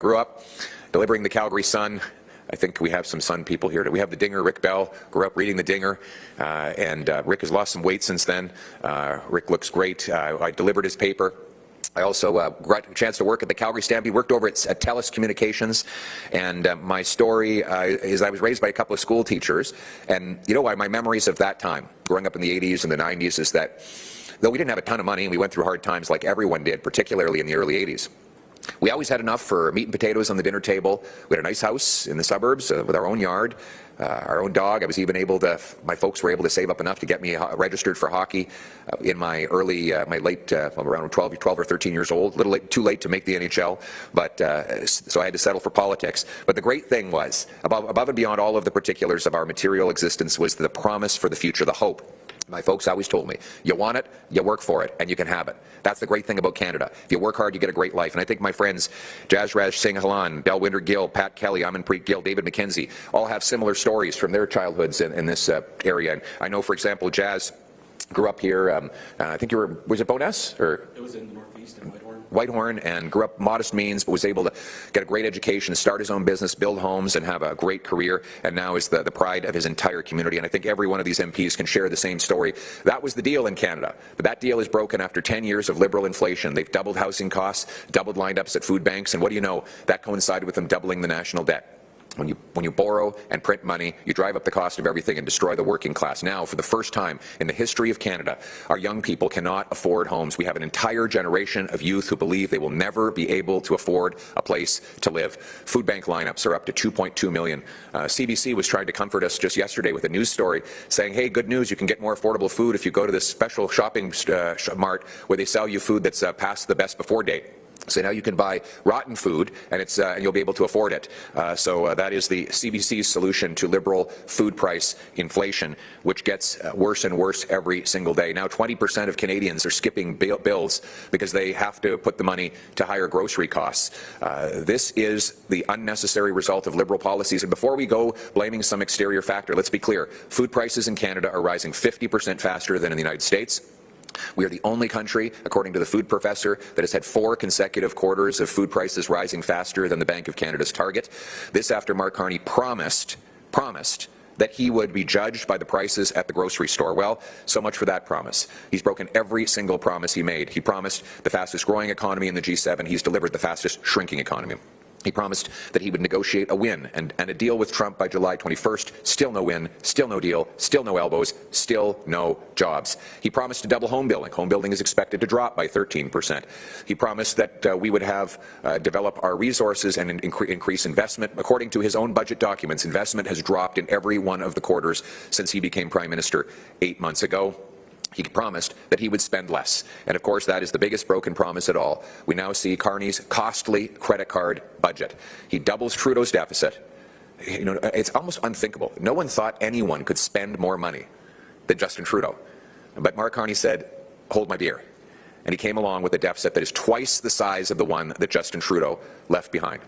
Grew up delivering the Calgary Sun. I think we have some Sun people here. We have the Dinger, Rick Bell, grew up reading the Dinger, and Rick has lost some weight since then. Rick looks great. I delivered his paper. I also got a chance to work at the Calgary Stampede, worked over at TELUS Communications, and my story is I was raised by a couple of school teachers, and you know why my memories of that time, growing up in the 80s and the 90s, is that though we didn't have a ton of money and we went through hard times like everyone did, particularly in the early 80s, we always had enough for meat and potatoes on the dinner table. We had a nice house in the suburbs with our own yard, our own dog. I was even able to, my folks were able to save up enough to get me registered for hockey in my early, around 12 or 13 years old. A little late, too late to make the NHL, but so I had to settle for politics. But the great thing was, above and beyond all of the particulars of our material existence, was the promise for the future, the hope. My folks always told me, you want it, you work for it, and you can have it. That's the great thing about Canada. If you work hard, you get a great life. And I think my friends Jasraj Singh Halan, Delwinder Gill, Pat Kelly, Amanpreet Gill, David McKenzie, all have similar stories from their childhoods in this area. And I know, for example, Jazz grew up here, I think you were, was it Bowness? Or? It was in the Northeast in Whitehorn, and grew up modest means, but was able to get a great education, start his own business, build homes, and have a great career, and now is the pride of his entire community. And I think every one of these MPs can share the same story. That was the deal in Canada, but that deal is broken after 10 years of Liberal inflation. They've doubled housing costs, doubled lined-ups at food banks, and what do you know? That coincided with them doubling the national debt. When you borrow and print money, you drive up the cost of everything and destroy the working class. Now, for the first time in the history of Canada, our young people cannot afford homes. We have an entire generation of youth who believe they will never be able to afford a place to live. Food bank lineups are up to 2.2 million. CBC was trying to comfort us just yesterday with a news story saying, hey, good news, you can get more affordable food if you go to this special shopping mart where they sell you food that's past the best before date. So now you can buy rotten food, and and you'll be able to afford it. So that is the CBC's solution to Liberal food price inflation, which gets worse and worse every single day. Now 20% of Canadians are skipping bills because they have to put the money to higher grocery costs. This is the unnecessary result of Liberal policies. And before we go blaming some exterior factor, let's be clear. Food prices in Canada are rising 50% faster than in the United States. We are the only country, according to the food professor, that has had 4 consecutive quarters of food prices rising faster than the Bank of Canada's target. This after Mark Carney promised that he would be judged by the prices at the grocery store. Well, so much for that promise. He's broken every single promise he made. He promised the fastest growing economy in the G7. He's delivered the fastest shrinking economy. He promised that he would negotiate a win and a deal with Trump by July 21st. Still no win, still no deal, still no elbows, still no jobs. He promised to double home building. Home building is expected to drop by 13%. He promised that we would have develop our resources and increase investment. According to his own budget documents, investment has dropped in every one of the quarters since he became Prime Minister 8 months ago. He promised that he would spend less. And of course, that is the biggest broken promise at all. We now see Carney's costly credit card budget. He doubles Trudeau's deficit. You know, it's almost unthinkable. No one thought anyone could spend more money than Justin Trudeau. But Mark Carney said, hold my beer. And he came along with a deficit that is twice the size of the one that Justin Trudeau left behind.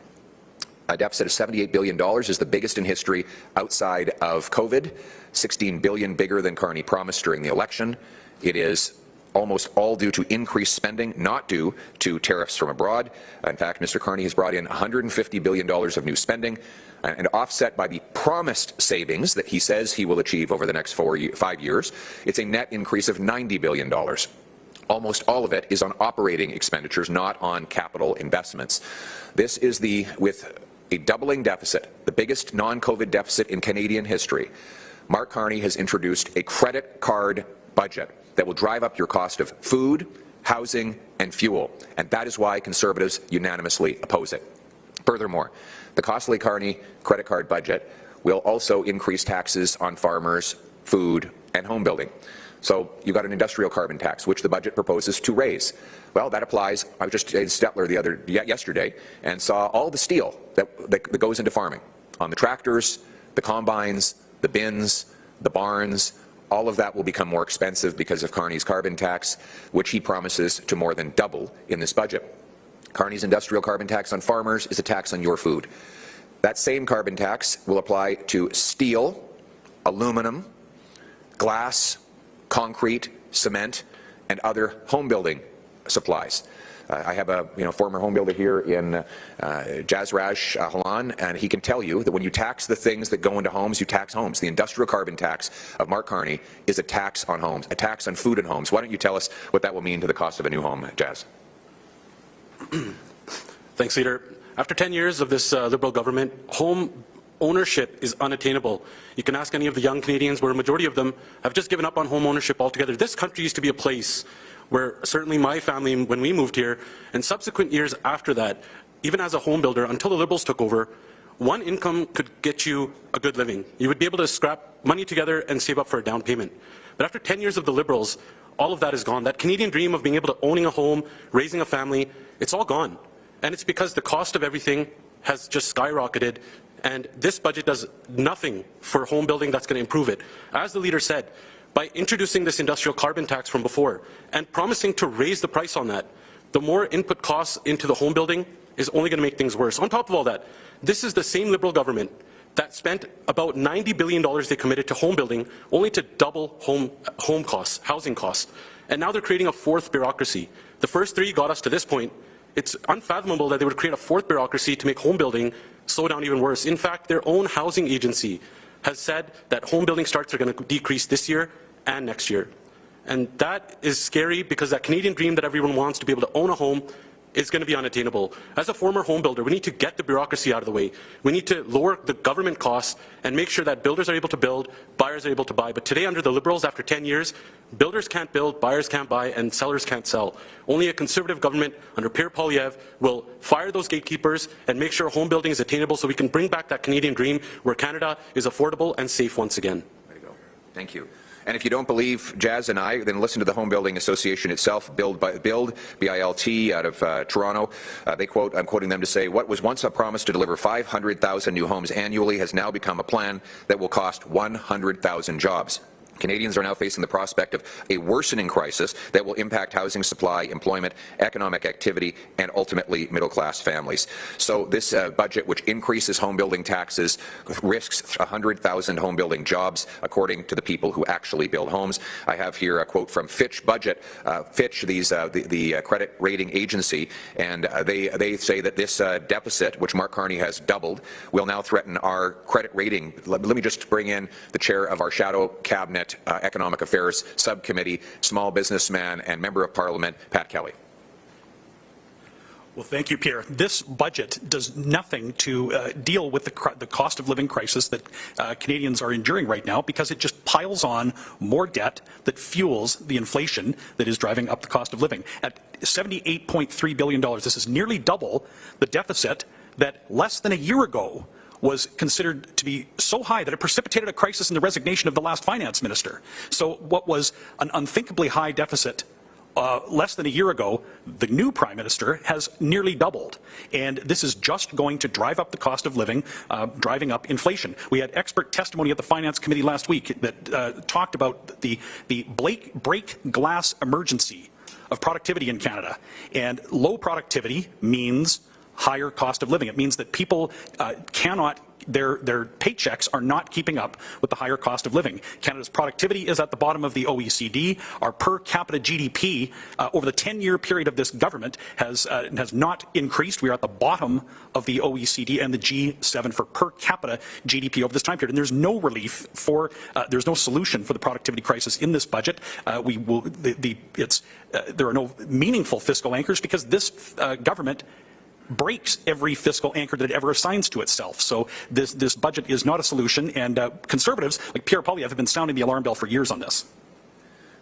A deficit of $78 billion is the biggest in history outside of COVID, $16 billion bigger than Carney promised during the election. It is almost all due to increased spending, not due to tariffs from abroad. In fact, Mr. Carney has brought in $150 billion of new spending, and offset by the promised savings that he says he will achieve over the next 5 years. It's a net increase of $90 billion. Almost all of it is on operating expenditures, not on capital investments. This is with a doubling deficit, the biggest non-COVID deficit in Canadian history. Mark Carney has introduced a credit card budget that will drive up your cost of food, housing, and fuel. And that is why Conservatives unanimously oppose it. Furthermore, the costly Carney credit card budget will also increase taxes on farmers, food, and home building. So you've got an industrial carbon tax, which the budget proposes to raise. Well, that applies. I was just in Stettler yesterday and saw all the steel that goes into farming. On the tractors, the combines, the bins, the barns, all of that will become more expensive because of Carney's carbon tax, which he promises to more than double in this budget. Carney's industrial carbon tax on farmers is a tax on your food. That same carbon tax will apply to steel, aluminum, glass, concrete, cement, and other home building supplies. I have a former home builder here in Jazraj Halan, and he can tell you that when you tax the things that go into homes, you tax homes. The industrial carbon tax of Mark Carney is a tax on homes, a tax on food and homes. Why don't you tell us what that will mean to the cost of a new home, Jazz? Thanks, Leader. After 10 years of this Liberal government, home ownership is unattainable. You can ask any of the young Canadians, where a majority of them have just given up on home ownership altogether. This country used to be a place where certainly my family, when we moved here, and subsequent years after that, even as a home builder, until the Liberals took over, one income could get you a good living. You would be able to scrap money together and save up for a down payment. But after 10 years of the Liberals, all of that is gone. That Canadian dream of being able to owning a home, raising a family, it's all gone. And it's because the cost of everything has just skyrocketed, and this budget does nothing for home building that's going to improve it. As the Leader said, by introducing this industrial carbon tax from before and promising to raise the price on that, the more input costs into the home building is only going to make things worse. On top of all that, this is the same Liberal government that spent about $90 billion they committed to home building, only to double home costs, housing costs. And now they're creating a fourth bureaucracy. The first three got us to this point. It's unfathomable that they would create a fourth bureaucracy to make home building slow down even worse. In fact, their own housing agency has said that home building starts are going to decrease this year and next year. And that is scary, because that Canadian dream that everyone wants to be able to own a home is going to be unattainable. As a former home builder, we need to get the bureaucracy out of the way. We need to lower the government costs and make sure that builders are able to build, buyers are able to buy. But today, under the Liberals, after 10 years, builders can't build, buyers can't buy, and sellers can't sell. Only a Conservative government under Pierre Poilievre will fire those gatekeepers and make sure home building is attainable, so we can bring back that Canadian dream where Canada is affordable and safe once again. There you go. Thank you. And if you don't believe Jazz and I, then listen to the Home Building Association itself, Build, B-I-L-T, out of Toronto. They quote, I'm quoting them to say, what was once a promise to deliver 500,000 new homes annually has now become a plan that will cost 100,000 jobs. Canadians are now facing the prospect of a worsening crisis that will impact housing supply, employment, economic activity, and ultimately middle-class families. So this budget, which increases home building taxes, risks 100,000 home building jobs, according to the people who actually build homes. I have here a quote from Fitch Budget. Fitch, the credit rating agency, and they say that this deficit, which Mark Carney has doubled, will now threaten our credit rating. Let me just bring in the chair of our shadow cabinet Economic Affairs Subcommittee, small businessman and Member of Parliament, Pat Kelly. Well, thank you, Pierre. This budget does nothing to deal with the cost of living crisis that Canadians are enduring right now, because it just piles on more debt that fuels the inflation that is driving up the cost of living. At $78.3 billion, this is nearly double the deficit that less than a year ago was considered to be so high that it precipitated a crisis in the resignation of the last finance minister. So what was an unthinkably high deficit less than a year ago, the new prime minister has nearly doubled. And this is just going to drive up the cost of living, driving up inflation. We had expert testimony at the Finance Committee last week that talked about the break glass emergency of productivity in Canada. And low productivity means higher cost of living. It means that people cannot, their paychecks are not keeping up with the higher cost of living. Canada's productivity is at the bottom of the OECD. Our per capita GDP over the 10-year period of this government has not increased. We are at the bottom of the OECD and the G7 for per capita GDP over this time period. And there's no relief for, there's no solution for the productivity crisis in this budget. There are no meaningful fiscal anchors, because this government breaks every fiscal anchor that it ever assigns to itself. So this budget is not a solution, and Conservatives like Pierre Poilievre have been sounding the alarm bell for years on this.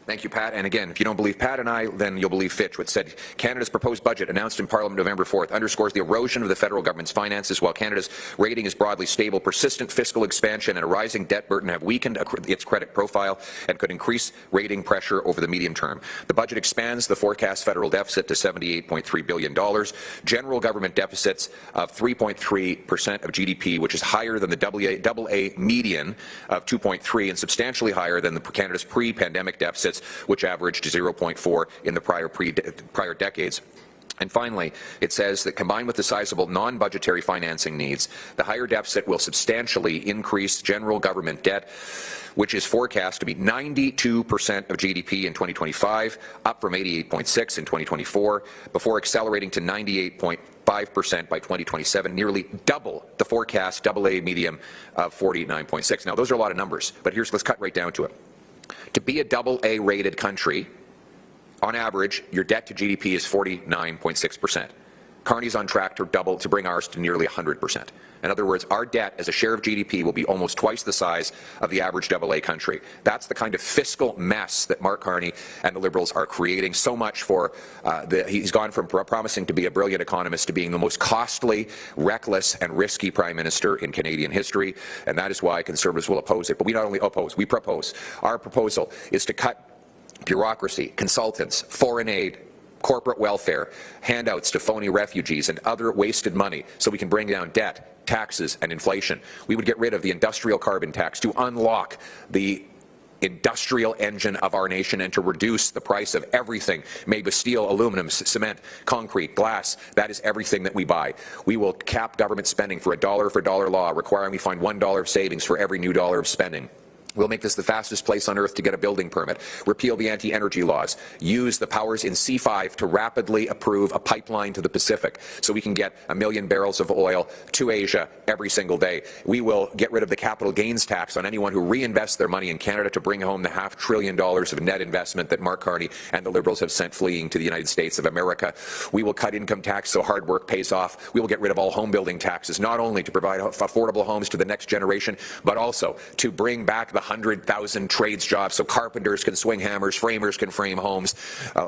Thank you, Pat. And again, if you don't believe Pat and I, then you'll believe Fitch, which said Canada's proposed budget, announced in Parliament November 4th, underscores the erosion of the federal government's finances. While Canada's rating is broadly stable, persistent fiscal expansion and a rising debt burden have weakened its credit profile and could increase rating pressure over the medium term. The budget expands the forecast federal deficit to $78.3 billion, general government deficits of 3.3% of GDP, which is higher than the AA median of 2.3 and substantially higher than Canada's pre-pandemic deficits, which averaged 0.4 in the prior decades. And finally, it says that combined with the sizable non-budgetary financing needs, the higher deficit will substantially increase general government debt, which is forecast to be 92% of GDP in 2025, up from 88.6% in 2024, before accelerating to 98.5% by 2027, nearly double the forecast AA medium of 49.6%. Now, those are a lot of numbers, but let's cut right down to it. To be a AA rated country, on average, your debt to GDP is 49.6%. Carney's on track to bring ours to nearly 100%. In other words, our debt as a share of GDP will be almost twice the size of the average AA country. That's the kind of fiscal mess that Mark Carney and the Liberals are creating. So much for, he's gone from promising to be a brilliant economist to being the most costly, reckless and risky Prime Minister in Canadian history, and that is why Conservatives will oppose it. But we not only oppose, we propose. Our proposal is to cut bureaucracy, consultants, foreign aid, corporate welfare, handouts to phony refugees and other wasted money so we can bring down debt, taxes and inflation. We would get rid of the industrial carbon tax to unlock the industrial engine of our nation and to reduce the price of everything made with steel, aluminum, cement, concrete, glass. That is everything that we buy. We will cap government spending for a dollar for dollar law, requiring we find $1 of savings for every new dollar of spending. We'll make this the fastest place on earth to get a building permit, repeal the anti-energy laws, use the powers in C5 to rapidly approve a pipeline to the Pacific so we can get 1 million barrels of oil to Asia every single day. We will get rid of the capital gains tax on anyone who reinvests their money in Canada to bring home the $500 billion of net investment that Mark Carney and the Liberals have sent fleeing to the United States of America. We will cut income tax so hard work pays off. We will get rid of all home building taxes, not only to provide affordable homes to the next generation, but also to bring back the 100,000 trades jobs so carpenters can swing hammers, framers can frame homes,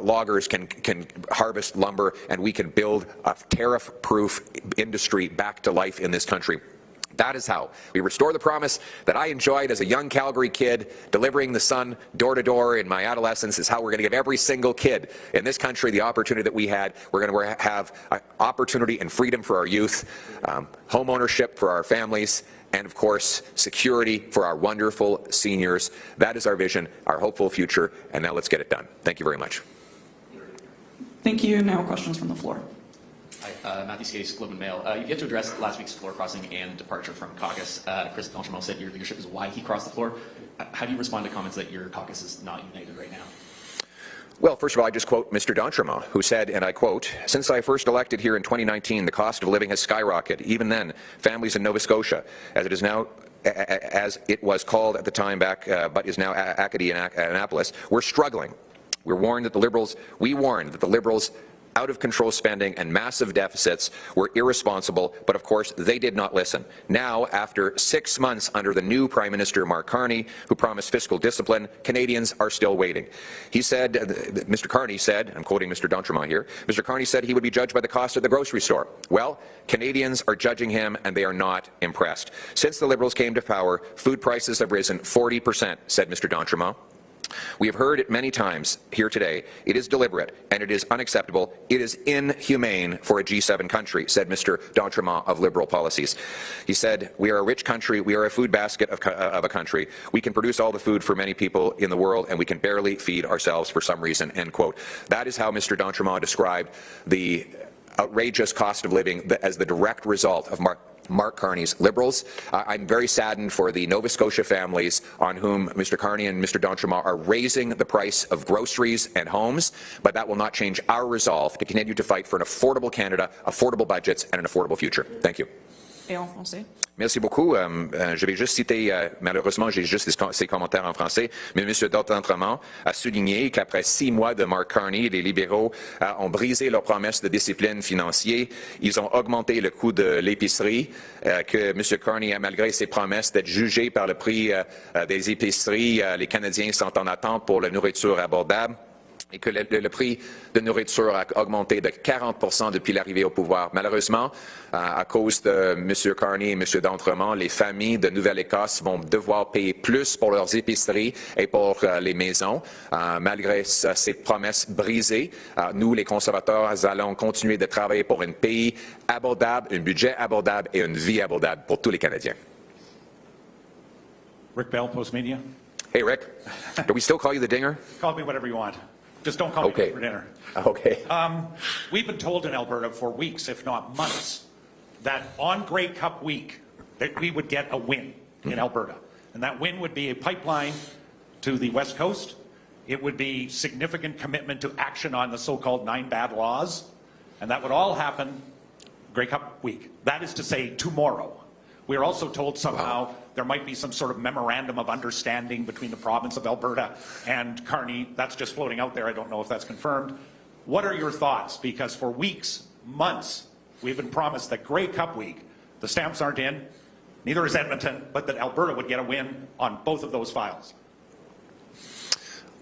loggers can harvest lumber, and we can build a tariff-proof industry back to life in this country. That is how we restore the promise that I enjoyed as a young Calgary kid, delivering the sun door to door in my adolescence. Is how we're going to give every single kid in this country the opportunity that we had. We're going to have opportunity and freedom for our youth, home ownership for our families, and of course, security for our wonderful seniors. That is our vision, our hopeful future, and now let's get it done. Thank you very much. Thank you. Now questions from the floor. Hi, Matthew Skase, Globe and Mail. You've yet to address last week's floor crossing and departure from caucus. Chris D'Entremont said your leadership is why he crossed the floor. How do you respond to comments that your caucus is not united right now? Well, first of all, I just quote Mr. D'Entremont, who said, and I quote, "Since I first elected here in 2019, the cost of living has skyrocketed. Even then, families in Nova Scotia, as it was called at the time back, but is now Acadie and Annapolis, we're struggling. We warned that the Liberals' out-of-control spending and massive deficits were irresponsible, but of course they did not listen. Now, after 6 months under the new Prime Minister Mark Carney, who promised fiscal discipline, Canadians are still waiting." He said, Mr. Carney said, I'm quoting Mr. D'Entremont here, Mr. Carney said he would be judged by the cost at the grocery store. Well, Canadians are judging him and they are not impressed. Since the Liberals came to power, food prices have risen 40%, said Mr. D'Entremont. We have heard it many times here today. It is deliberate and it is unacceptable. It is inhumane for a G7 country, said Mr. D'Entremont of Liberal policies. He said, "We are a rich country. We are a food basket of a country. We can produce all the food for many people in the world and we can barely feed ourselves for some reason," end quote. That is how Mr. D'Entremont described the outrageous cost of living as the direct result of Mark Carney's Liberals. I'm very saddened for the Nova Scotia families on whom Mr. Carney and Mr. D'Entremont are raising the price of groceries and homes, but that will not change our resolve to continue to fight for an affordable Canada, affordable budgets, and an affordable future. Thank you. Et en français. Merci beaucoup. Je vais juste citer, malheureusement, j'ai juste ces commentaires en français, mais M. D'Entremont a souligné qu'après 6 mois de Mark Carney, les libéraux ont brisé leurs promesses de discipline financière. Ils ont augmenté le coût de l'épicerie, que M. Carney, malgré ses promesses d'être jugé par le prix des épiceries, les Canadiens sont en attente pour la nourriture abordable, et que le prix de nourriture a augmenté de 40% depuis l'arrivée au pouvoir. Malheureusement, à cause de M. Carney et M. D'Entremont, les familles de Nouvelle-Écosse vont devoir payer plus pour leurs épiceries et pour les maisons. Malgré ces promesses brisées, nous, les conservateurs, allons continuer de travailler pour un pays abordable, un budget abordable et une vie abordable pour tous les Canadiens. Rick Bell, Postmedia. Hey, Rick. Do we still call you the Dinger? Call me whatever you want. Just don't call me Okay. late for dinner. Okay. We've been told in Alberta for weeks, if not months, that on Grey Cup week, that we would get a win in Alberta. And that win would be a pipeline to the West Coast. It would be significant commitment to action on the so-called 9 bad laws. And that would all happen Grey Cup week. That is to say, tomorrow. We are also told somehow there might be some sort of memorandum of understanding between the province of Alberta and Carney. That's just floating out there. I don't know if that's confirmed. What are your thoughts? Because for weeks, months, we've been promised that Grey Cup week, the stamps aren't in, neither is Edmonton, but that Alberta would get a win on both of those files.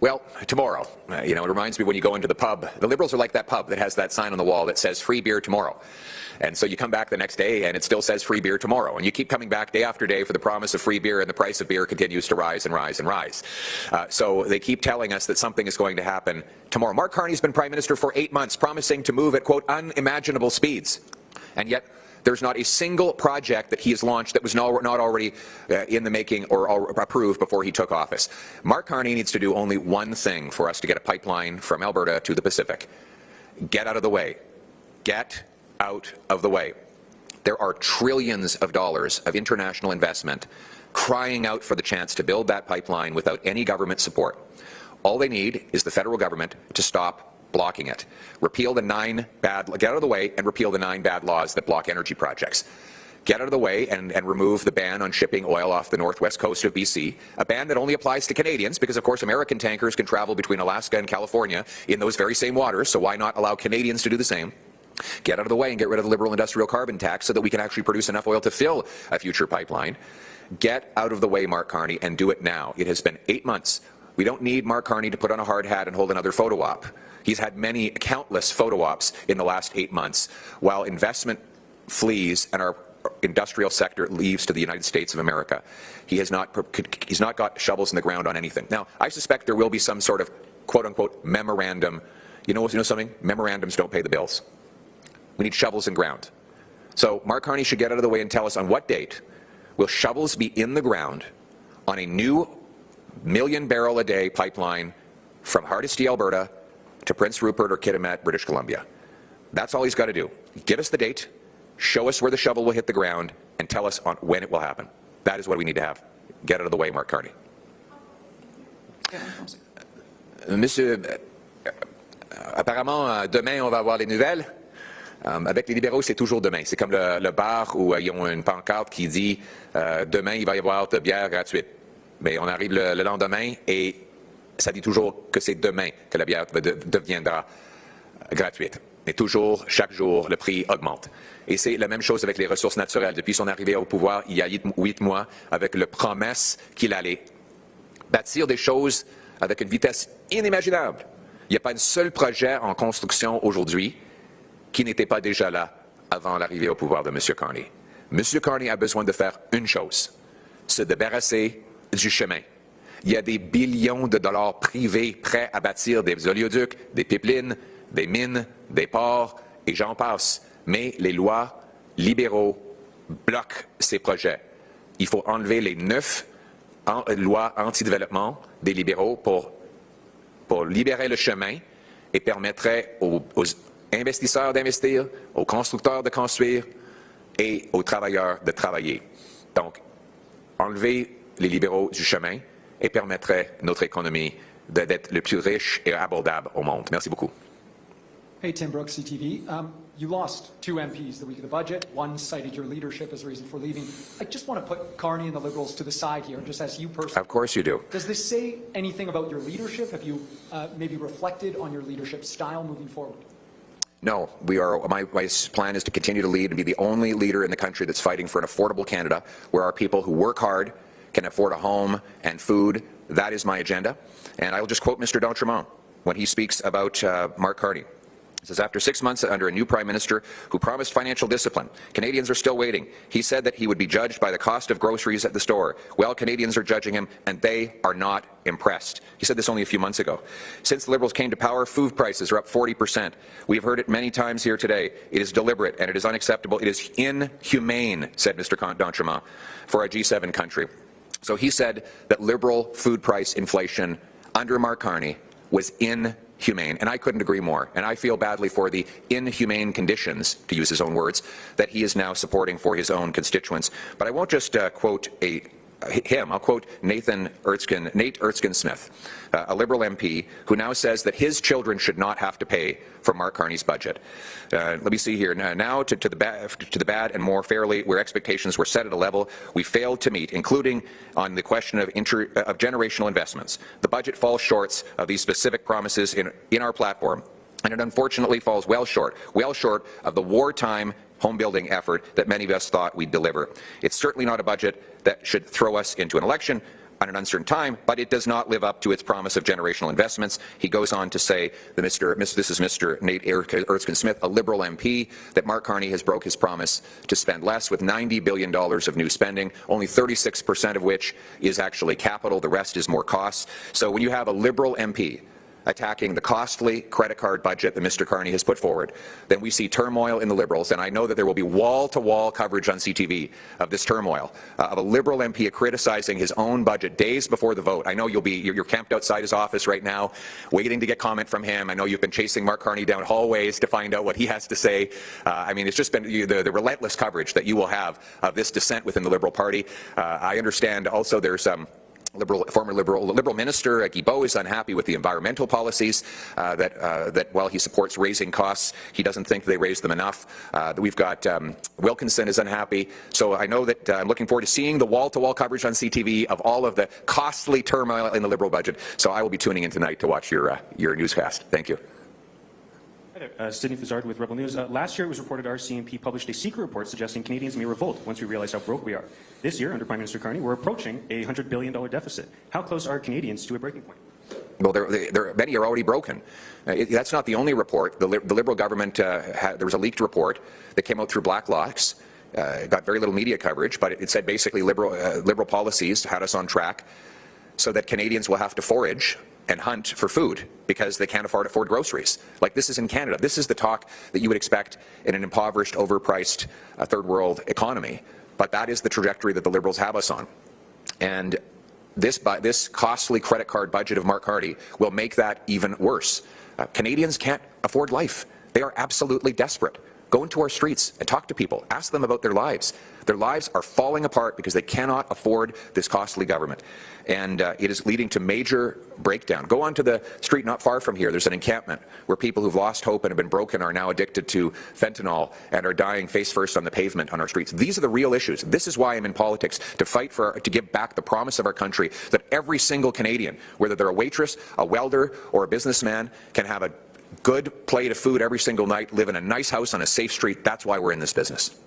Well, tomorrow, it reminds me when you go into the pub, the Liberals are like that pub that has that sign on the wall that says free beer tomorrow. And so you come back the next day and it still says free beer tomorrow. And you keep coming back day after day for the promise of free beer, and the price of beer continues to rise and rise and rise. So they keep telling us that something is going to happen tomorrow. Mark Carney's been Prime Minister for 8 months, promising to move at, quote, unimaginable speeds. And yet there's not a single project that he has launched that was not already in the making or approved before he took office. Mark Carney needs to do only one thing for us to get a pipeline from Alberta to the Pacific. Get out of the way. Get out of the way. There are trillions of dollars of international investment crying out for the chance to build that pipeline without any government support. All they need is the federal government to stop blocking it. Get out of the way and repeal the 9 bad laws that block energy projects. Get out of the way and remove the ban on shipping oil off the northwest coast of BC, a ban that only applies to Canadians because, of course, American tankers can travel between Alaska and California in those very same waters, so why not allow Canadians to do the same? Get out of the way and get rid of the Liberal industrial carbon tax so that we can actually produce enough oil to fill a future pipeline. Get out of the way, Mark Carney, and do it now. It has been 8 months. We don't need Mark Carney to put on a hard hat and hold another photo op. He's had countless photo ops in the last 8 months, while investment flees and our industrial sector leaves to the United States of America. He's not got shovels in the ground on anything. Now, I suspect there will be some sort of quote-unquote memorandum. You know something? Memorandums don't pay the bills. We need shovels in ground. So Mark Carney should get out of the way and tell us on what date will shovels be in the ground on a new 1 million barrel a day pipeline from Hardisty, Alberta to Prince Rupert or Kitimat, British Columbia. That's all he's got to do. Give us the date, show us where the shovel will hit the ground, and tell us on when it will happen. That is what we need to have. Get out of the way, Mark Carney. Monsieur, apparemment, demain, on va avoir les nouvelles. Avec les libéraux, c'est toujours demain. C'est comme le bar où ils ont une pancarte qui dit demain, il va y avoir de bière gratuite. Mais on arrive le lendemain et ça dit toujours que c'est demain que la bière deviendra gratuite. Et toujours, chaque jour, le prix augmente. Et c'est la même chose avec les ressources naturelles. Depuis son arrivée au pouvoir, il y a 8 mois, avec la promesse qu'il allait bâtir des choses avec une vitesse inimaginable. Il n'y a pas un seul projet en construction aujourd'hui qui n'était pas déjà là avant l'arrivée au pouvoir de M. Carney. M. Carney a besoin de faire une chose, se débarrasser du chemin. Il y a des billions de dollars privés prêts à bâtir des oléoducs, des pipelines, des mines, des ports, et j'en passe. Mais les lois libéraux bloquent ces projets. Il faut enlever les 9 lois anti-développement des libéraux pour libérer le chemin et permettrait aux investisseurs d'investir, aux constructeurs de construire et aux travailleurs de travailler. Donc, enlever les libéraux du chemin et permettrait notre économie d'être le plus riche et abordable au monde. Merci beaucoup. Hey, Tim Brooks, CTV. You lost 2 MPs the week of the budget. One cited your leadership as a reason for leaving. I just want to put Carney and the Liberals to the side here and just ask you personally. Of course you do. Does this say anything about your leadership? Have you maybe reflected on your leadership style moving forward? No, my plan is to continue to lead and be the only leader in the country that's fighting for an affordable Canada where our people who work hard can afford a home and food. That is my agenda. And I will just quote Mr. D'Entremont when he speaks about Mark Carney. He says, after 6 months under a new Prime Minister who promised financial discipline, Canadians are still waiting. He said that he would be judged by the cost of groceries at the store. Well, Canadians are judging him, and they are not impressed. He said this only a few months ago. Since the Liberals came to power, food prices are up 40%. We've heard it many times here today. It is deliberate, and it is unacceptable. It is inhumane, said Mr. D'Entremont, for a G7 country. So he said that Liberal food price inflation under Mark Carney was inhumane. inhumane, and I couldn't agree more. And I feel badly for the inhumane conditions, to use his own words, that he is now supporting for his own constituents. But I won't just quote him. I'll quote Nate Erskine Smith, a Liberal MP, who now says that his children should not have to pay for Mark Carney's budget. Let me see here. Now to the bad and more fairly, where expectations were set at a level we failed to meet, including on the question of generational investments. The budget falls short of these specific promises in our platform, and it unfortunately falls well short of the wartime home-building effort that many of us thought we'd deliver. It's certainly not a budget that should throw us into an election at an uncertain time, but it does not live up to its promise of generational investments. He goes on to say that this is Mr. Nate Erskine Smith, a Liberal MP, that Mark Carney has broke his promise to spend less, with $90 billion of new spending, only 36% of which is actually capital. The rest is more costs. So when you have a Liberal MP attacking the costly credit card budget that Mr. Carney has put forward, then we see turmoil in the Liberals, and I know that there will be wall-to-wall coverage on CTV of this turmoil, of a Liberal MP criticizing his own budget days before the vote. I know you're camped outside his office right now, waiting to get comment from him. I know you've been chasing Mark Carney down hallways to find out what he has to say. I mean, it's just been the relentless coverage that you will have of this dissent within the Liberal Party. I understand also there's former Liberal Minister Guilbeault is unhappy with the environmental policies, that while he supports raising costs, he doesn't think they raise them enough. We've got Wilkinson is unhappy. So I know that I'm looking forward to seeing the wall-to-wall coverage on CTV of all of the costly turmoil in the Liberal budget. So I will be tuning in tonight to watch your newscast. Thank you. Hi there, Sidney Fazard with Rebel News. Last year it was reported RCMP published a secret report suggesting Canadians may revolt once we realize how broke we are. This year, under Prime Minister Carney, we're approaching a $100 billion deficit. How close are Canadians to a breaking point? Well, many are already broken. That's not the only report. The Liberal government, there was a leaked report that came out through Blacklock's. Got very little media coverage, but it said basically liberal policies had us on track so that Canadians will have to forage and hunt for food because they can't afford groceries. Like, this is in Canada. This is the talk that you would expect in an impoverished, overpriced third world economy. But that is the trajectory that the Liberals have us on. And this costly credit card budget of Mark Carney will make that even worse. Canadians can't afford life. They are absolutely desperate. Go into our streets and talk to people. Ask them about their lives. Their lives are falling apart because they cannot afford this costly government. And it is leading to major breakdown. Go onto the street not far from here. There's an encampment where people who've lost hope and have been broken are now addicted to fentanyl and are dying face first on the pavement on our streets. These are the real issues. This is why I'm in politics, to fight to give back the promise of our country that every single Canadian, whether they're a waitress, a welder, or a businessman, can have a good plate of food every single night, live in a nice house on a safe street. That's why we're in this business.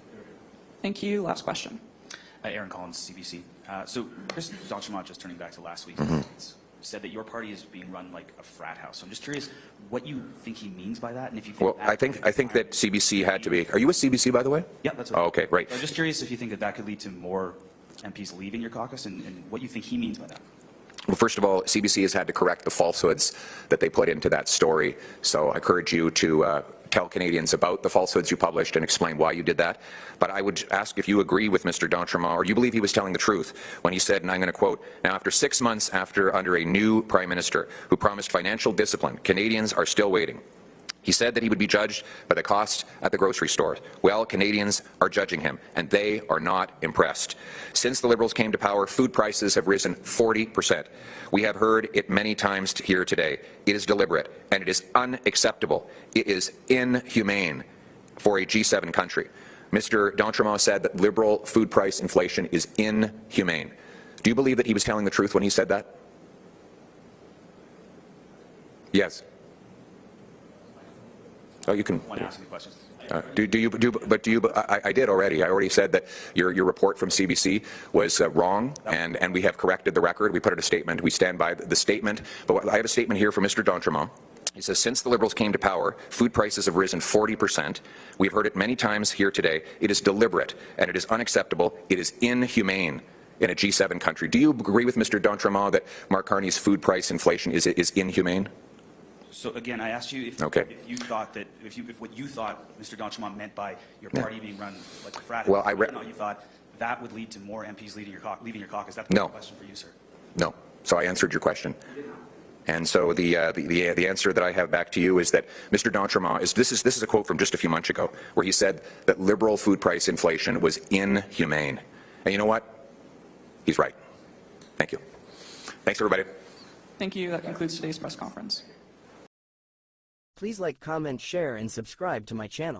Thank you. Last question. Aaron Collins, CBC. So Chris d'Entremont, just turning back to last week, said that your party is being run like a frat house. So I'm just curious what you think he means by that, and if you think. Well, I think that CBC had to be. Are you with CBC, by the way? Yeah, that's right. Oh, okay, right. So I'm just curious if you think that could lead to more MPs leaving your caucus, and what you think he means by that. Well, first of all, CBC has had to correct the falsehoods that they put into that story. So I encourage you to tell Canadians about the falsehoods you published and explain why you did that. But I would ask if you agree with Mr. d'Entremont, or you believe he was telling the truth when he said, and I'm going to quote, "Now, after 6 months under a new Prime Minister who promised financial discipline, Canadians are still waiting. He said that he would be judged by the cost at the grocery store. Well, Canadians are judging him, and they are not impressed. Since the Liberals came to power, food prices have risen 40%. We have heard it many times here today. It is deliberate, and it is unacceptable. It is inhumane for a G7 country." Mr. d'Entremont said that Liberal food price inflation is inhumane. Do you believe that he was telling the truth when he said that? Yes. Oh, you can. Want to ask me questions? I did already. I already said that your report from CBC was wrong, and we have corrected the record. We put out a statement. We stand by the statement. But I have a statement here from Mr. d'Entremont. He says, since the Liberals came to power, food prices have risen 40%. We've heard it many times here today. It is deliberate, and it is unacceptable. It is inhumane in a G7 country. Do you agree with Mr. d'Entremont that Mark Carney's food price inflation is inhumane? So again, I asked you if you thought that if what you thought Mr. d'Entremont meant by your party being run like a frat house, well, whether or not you thought that would lead to more MPs leaving your caucus. That's no question for you, sir. No. So I answered your question. And so the answer that I have back to you is that Mr. d'Entremont this is a quote from just a few months ago, where he said that Liberal food price inflation was inhumane. And you know what? He's right. Thank you. Thanks, everybody. Thank you. That concludes today's press conference. Please like, comment, share, and subscribe to my channel.